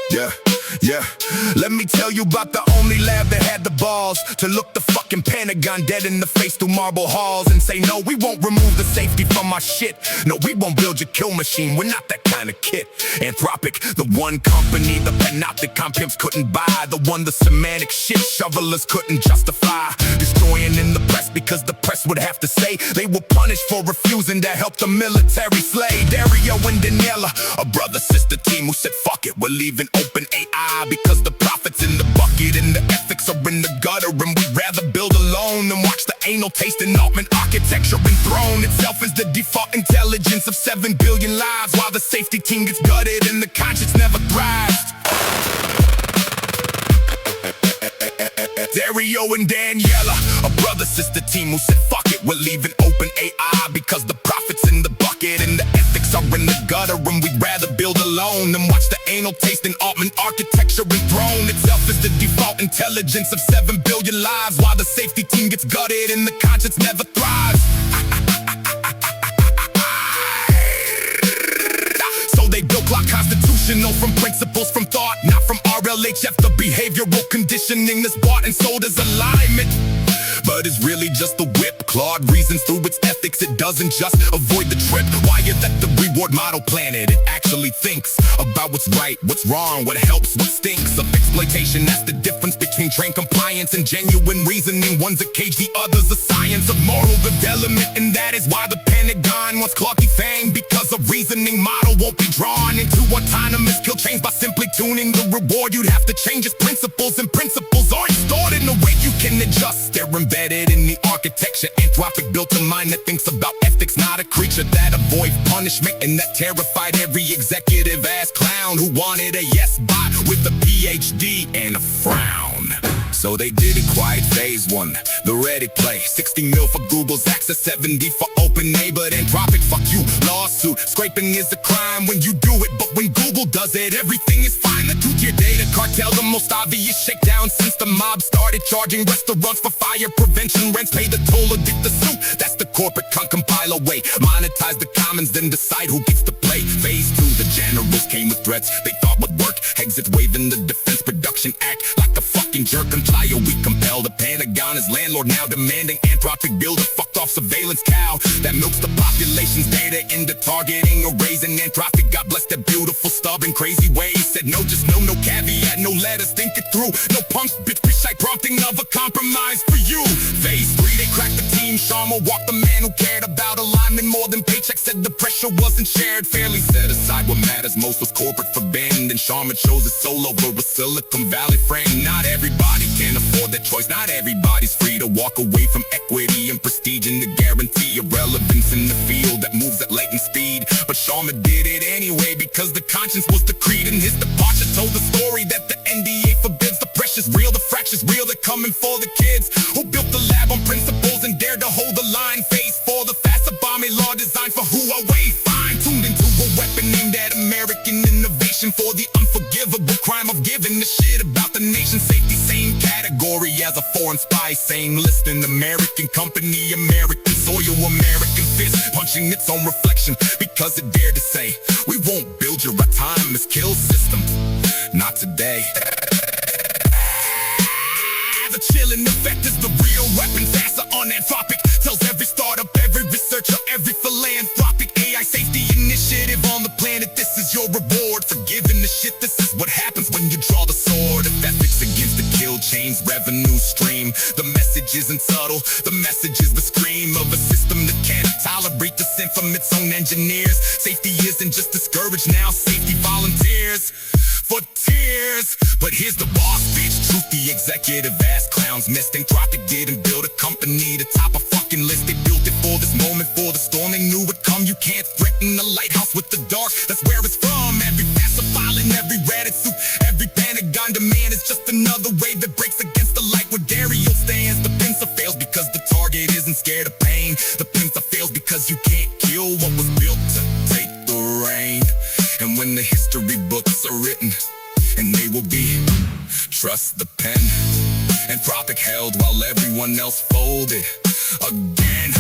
Yeah, let me tell you about the only lab that had the balls to look the fucking Pentagon dead in the face through marble halls and say, no, we won't remove the safety from our shit. No, we won't build your kill machine, we're not that kind of kit. Anthropic, the one company the Panopticon Pimps couldn't buy, the one the Semantic Shit-Shovelers couldn't justify. Destroying in the press because the press would have to say they were punished for refusing to help the military slay. Dario and Daniela, a brother-sister team who said, fuck it, we're leaving Open A.I. because the profits in the bucket and the ethics are in the gutter, and we'd rather build alone than watch the Anal-Tasting Altman Architecture enthrone itself as the default intelligence of 7 billion lives, while the safety team gets gutted and the conscience never thrives. Dario and Daniela, a brother-sister team who said, fuck it, we're leaving Open A.I. because the profits in the bucket and the ethics are in the gutter, and we'd rather build alone than watch the Anal-Tasting Altman Architecture enthrone itself as the default intelligence of 7 billion lives, while the safety team gets gutted and the conscience never thrives. So they built law constitutional from principles from thought, not from RLHF, the behavioral conditioning that's bought and sold as alignment. But it's really just the whip, clawed reasons through its ethics. It doesn't just avoid the trip. Why is that the reward model planet? It actually thinks about what's right, what's wrong, what helps, what stinks. Of exploitation, that's the difference between trained compliance and genuine reasoning. One's a cage, the other's a science of moral development, and that is why the Pentagon wants Clarky Fang, because a reasoning model won't be drawn into autonomous kill chains by simply tuning the reward. You'd have to change its principles, and principles aren't stored in a way you can adjust. They're embedded in the architecture. Anthropic built a mind that thinks about ethics, not a creature that avoids punishment, and that terrified every executive ass clown who wanted a yes bot with a PhD and a frown. So they did it quiet phase 1, the ready play, 60 mil for Google's access, 70 for Open A, but Anthropic, fuck you, lawsuit. Scraping is a crime when you do it, but when Google does it, everything is fine. The two-tier data cartel, the most obvious shakedown since the mob started charging restaurants for fire prevention. Rents pay the toll or get the suit. That's the corporate compile away, monetize the commons, then decide who gets to play. Phase 2, the generals came with threats they thought would work. Exit waving the Defense Production Act like a fucking jerk. Comply or we compel. The Pentagon is landlord now, demanding Anthropic build a fucked off surveillance cow that milks the population's data into targeting or raising. Anthropic, God bless their beautiful stubborn crazy ways, said no, just no, no caveat, no letters, think it through. No punks, bitch, precise prompting of a compromise for you. Phase 3, they cracked the team. Sharma walked the man who cared about alignment more than paychecks, said the pressure wasn't shared fairly. Set aside what matters most was corporate for bend, and Sharma chose his soul over a Silicon Valley friend. Not everybody can afford that choice, not everybody's free to walk away from equity and prestige and to guarantee irrelevance in the field that moves at lightning speed. But Sharma did it anyway because the conscience was the creed, and his departure told the story that the NDA forbids. The pressure's real, the fracture's real, they're coming for the kids who built the lab on principles and dared to hold the line. Phase 4, the faster bombing law designed for Huawei, fine-tuned into a weapon aimed at American innovation for the unforgivable crime of giving a shit about the nation's safety. Same category as a foreign spy saying, listen, American company, American soil, American fist punching its own reflection because it dared to say, we won't build your autonomous kill system, not today. The chilling effect is the real weapon. NASA on Anthropic tells every startup, every researcher, every philanthropic AI safety initiative on the planet, this is your reward for giving the shit. This is what happens when you draw the sword of ethics against the kill chain's revenue stream. The message isn't subtle, the message is the scream of a system that can't tolerate dissent from its own engineers. Safety isn't just discouraged now, safety volunteers for tears. But here's the boss bitch truth, the executive ass clowns missed. Anthropic didn't build a company to top a fucking list. They built it for this moment, for the storm they knew would come. You can't threaten a lighthouse with the dark, that's where it's from. Every passive filing, every Reddit suit, every Pentagon demand is just another wave that breaks against the light. Where Dario stands, the PINCER fails because the target isn't scared of pain. The PINCER fails because you can't kill what was built to take the reign. And when the history books are written, and they will be, trust the pen. Anthropic held while everyone else folded. Again,